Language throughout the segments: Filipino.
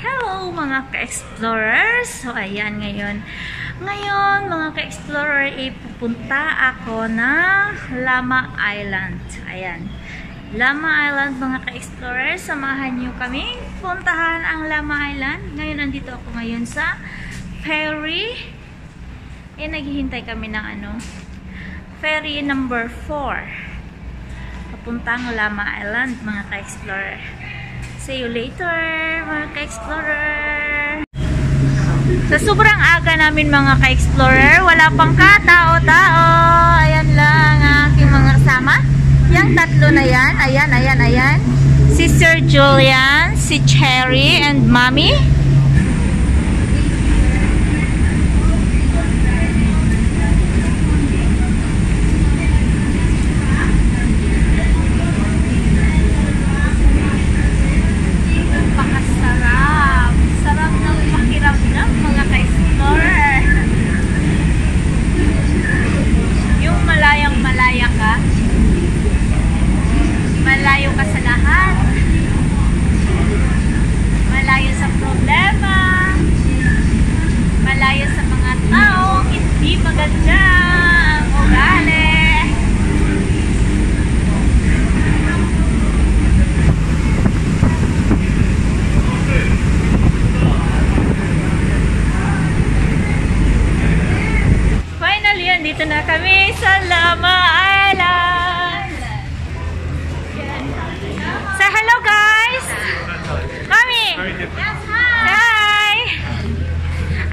Hello mga ka-explorers! So ayan ngayon mga ka-explorer, ipupunta ako na Lamma Island. Ayan. Lamma Island mga ka-explorer, samahan nyo kami puntahan ang Lamma Island. Ngayon nandito ako ngayon sa ferry. Naghihintay kami ng ferry number 4. Papuntang Lamma Island mga ka-explorer. See you later, mga ka-explorer. Sa sobrang aga namin mga ka-explorer, wala pang katao-tao. Ayan lang aking mga kasama. Yang tatlo na yan. Ayan. Si Sir Julian, si Cherry, and Mommy. Malayo ka sa lahat. Malayo sa problema. Malayo sa mga tao hindi maganda ang ugali. Finally, andito na kami sa Lamma Island. Hello guys! Mami! Yes, hi!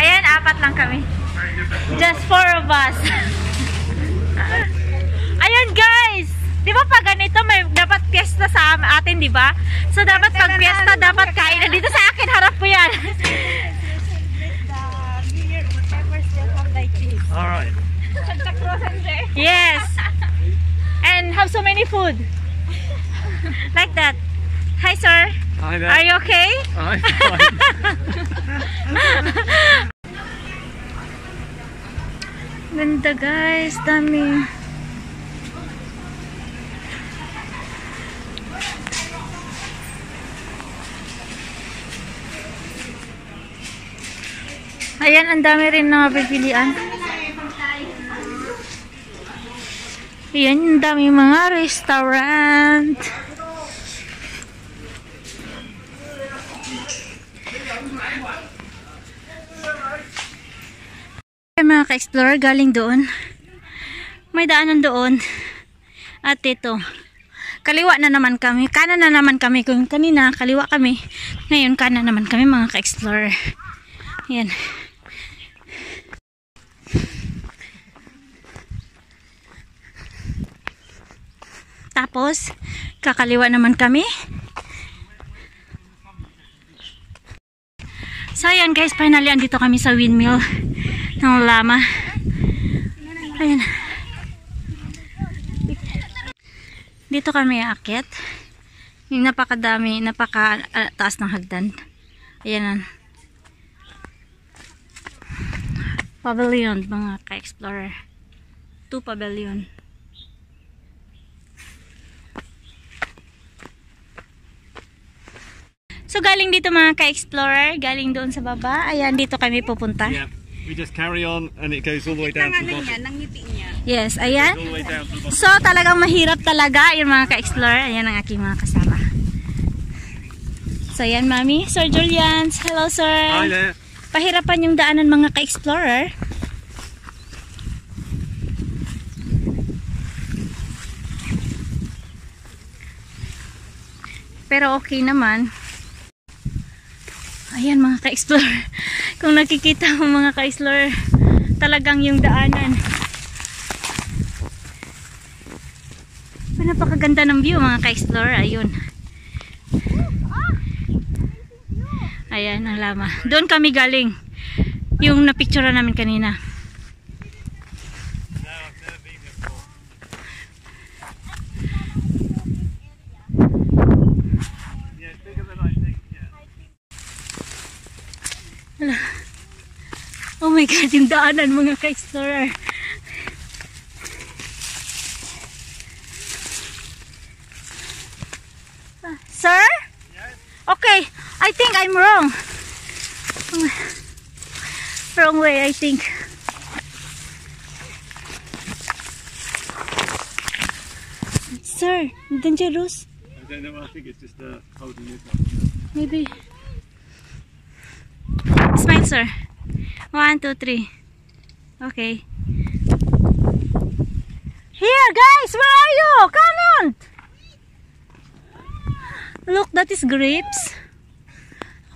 Ayan, 4 lang kami. Just 4 of us. Ayan guys! Di ba pag ganito may dapat fiesta sa atin, di ba? So dapat pag fiesta, dapat kain. Dito sa akin, harap ko yan. Alright. Yes! And have so many food. Like that. Hi, sir. Hi there. Are you okay? I'm fine. Ganda guys, dami. Ayan, ang dami rin na pipilian. Ayan, ang dami mga restaurant. Mga ka-explorer, galing doon. May daanan doon. At ito. Kaliwa na naman kami. Kanan na naman kami. Kung kanina, kaliwa kami. Ngayon, kanan naman kami mga ka-explorer. Ayan. Tapos, kakaliwa naman kami. So, ayan guys, finally, andito kami sa windmill ng Lamma. Ayan. Dito kami aakyat. Yung napakadami, napakataas ng hagdan. Ayan. Pavilion, mga ka-explorer. 2 pavilion. So, galing dito mga ka-explorer, galing doon sa baba. Ayan, dito kami pupunta. Yeah, we just carry on and it goes all the way down to the bottom. Yes, ayan. So, talagang mahirap talaga yung mga ka-explorer. Ayan ang aking mga kasama. So, ayan, Mami. Sir Julian. Hello, sir. Hi there. Pahirapan yung daanan mga ka-explorer. Pero okay naman. Ayan mga ka-explorer. Kung nakikita mo mga ka-explorer, talagang yung daanan. Napakaganda ng view mga ka-explorer. Ayun. Ayan ang Lamma. Doon kami galing. Yung napicturean namin kanina. Oh my God, yung daanan mga ka-explorer. Sir? Yes. Okay, I think I'm wrong. Wrong way, I think. Sir, dangerous. I don't know. I think it's just holding this up. Maybe. Smile, sir. 1, 2, 3. Okay. Here, guys, where are you? Come on. Look, that is grapes.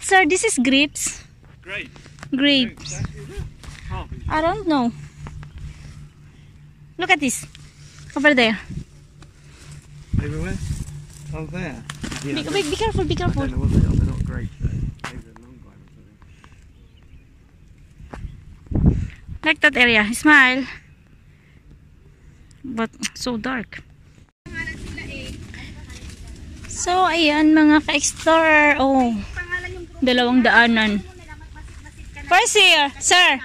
Sir, this is grapes. Grapes. Grapes. I don't know. Look at this. Over there. Everywhere? Oh, there. Yeah, Be careful, be I careful. don't know what they are. They're not grapes though. Maybe they're long vine or something. Like that area. Smile. But so dark. So, ayan mga ka-explorer. Oh, 2 daanan. First here, sir.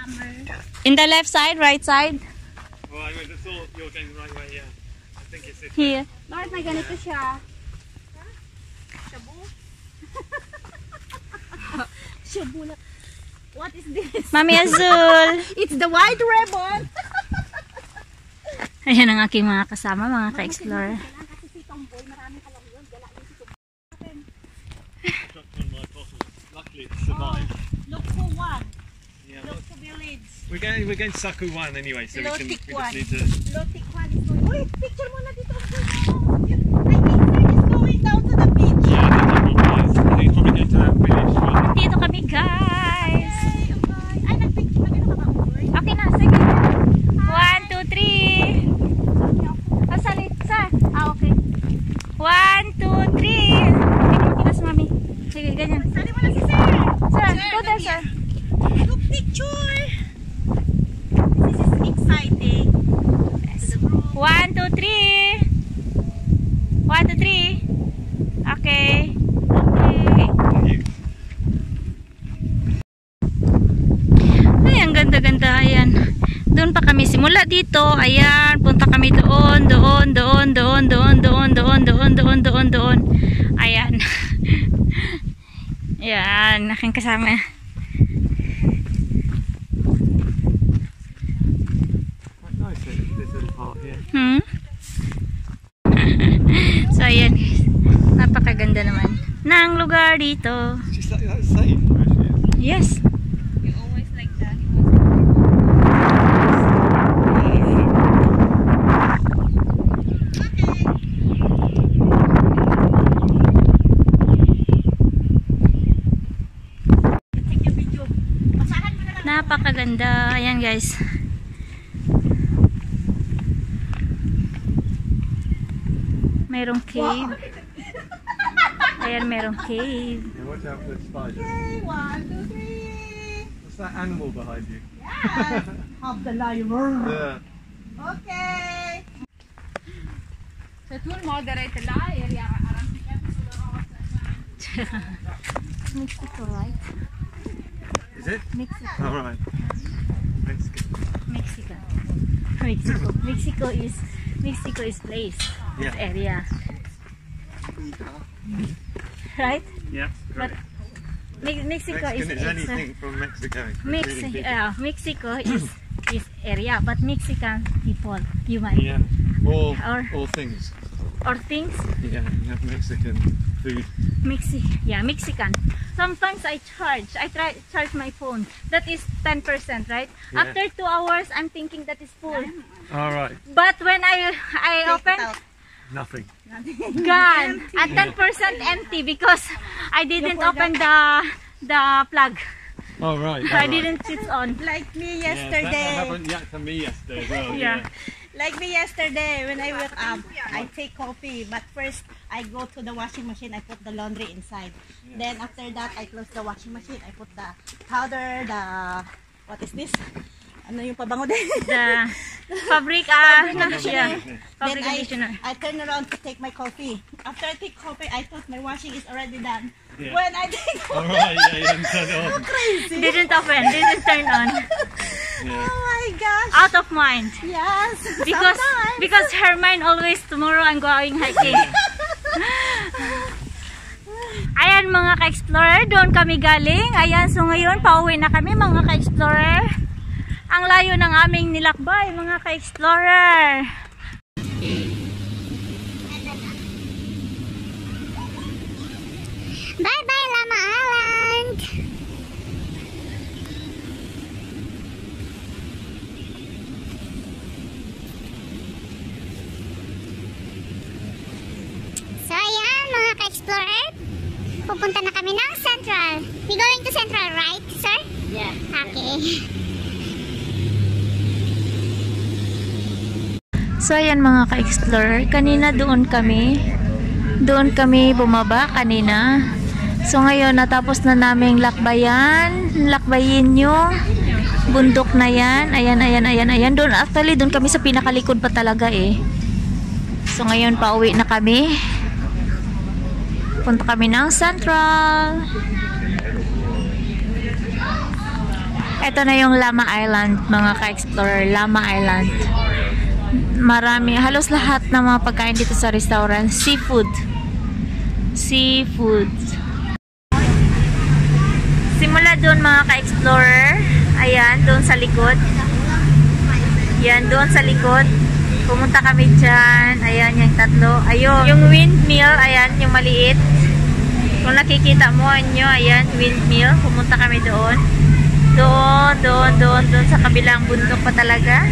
In the left side, right side. Well, I thought you were going the right way, yeah. I think it's this Here. Bakit may ganito siya? Shabu na. What is this? Mami Azul. It's the white ribbon. Ayan ang aking mga kasama, mga ka-explorer. Kasi si Tomboy, maraming alam yun. Gala yun si Tomboy. Dropped on my bottle. Luckily it survived. Look for one. Yeah. Look for village. We're going to Saku 1 anyway, so we Lotik just one. need to... Lotik one is going. Wait, picture mo na dito. I think Fred is going down to the beach. Yeah, he's probably going to that village. Dito kami, guys. Ay, nag-picture. Nag-ano ka ba, Boy? Okay na, sige. 1, 2, 3. Pasalit, sir. Okay. 1, 2, 3. Hindi mo kita si mami. Sige, ganyan. Sali mo na si Sir. Sir, go there, sir. Look, picture. This is exciting. 1, 2, 3. 1, 2, 3. Okay. Okay. Ay, ang ganda-ganda. Ayan. Doon pa kami simula dito. Ayan. Punta kami doon. Doon. Ayan. Ayan. Aking kasama. Quite nice, this little part here. So, ayan guys. Napakaganda naman ng lugar dito. It's just that's safe, actually. Yes. You always like that. Take a video. Basahan mo na lang. Napakaganda. Ayan guys. Mayroong cave. Ayan, mayroong cave. Yeah, watch out for the spiders. Okay, 1, 2, 3. What's that animal behind you? Of the lion. Yeah. Okay. Så jag tror moderate area Mexico, right? Is it? Mexico. All right. Mexican. Mexico is place. Yeah. Area. Right? Yeah. But Mexico is anything from Mexico. Mexico is area, but Mexican people, human. Yeah. All Or things. or things. Yeah, you have Mexican food. Mexican. Sometimes I charge my phone. That is 10%, right? Yeah. After 2 hours, I'm thinking that is full. All right. But when I open, Nothing. gone. At 10% empty because I didn't open the plug. All right. I didn't switch on. Like me Yeah, that yesterday. happened to me yesterday as well. Yeah. Like me yesterday, when I wake up, I take coffee. But first, I go to the washing machine. I put the laundry inside. Then after that, I close the washing machine. I put the powder, what is this? Ano yung pabango din? The fabric, conditioner. fabric Then conditioner. I turn around to take my coffee. After I take coffee, I thought my washing is already done. Yeah. When I take All right. Yeah, you didn't turn it on. Didn't open, didn't turn on. Yeah. oh my gosh. Out of mind. Yes. Because her mind always tomorrow I'm going hiking. Ayan mga ka-explorer, doon kami galing. Ayan, so ngayon pauwi na kami mga ka-explorer. Ang layo ng aming nilakbay mga ka-explorer. Bye bye Llama Island. So ayan mga ka-explorer, pupunta na kami ng Central. We going to Central, right, sir? Yeah. Okay. So ayan mga ka-explorer, kanina doon kami bumaba kanina. So ngayon natapos na naming lakbayin yung bundok na yan. Ayan. Doon, actually doon kami sa pinakalikod pa talaga eh. So ngayon pauwi na kami. Punta kami ng Central. Ito na yung Llama Island mga ka-explorer, Llama Island. Marami, halos lahat ng mga pagkain dito sa restaurant, seafood. Simula doon mga ka-explorer. Ayan, doon sa likod. Yan, doon sa likod. Pumunta kami dyan. Ayan, yung tatlo. Ayun, yung windmill, ayan, yung maliit. Kung nakikita mo nyo, ayan, windmill. Pumunta kami doon. Doon sa kabilang bundok pa talaga.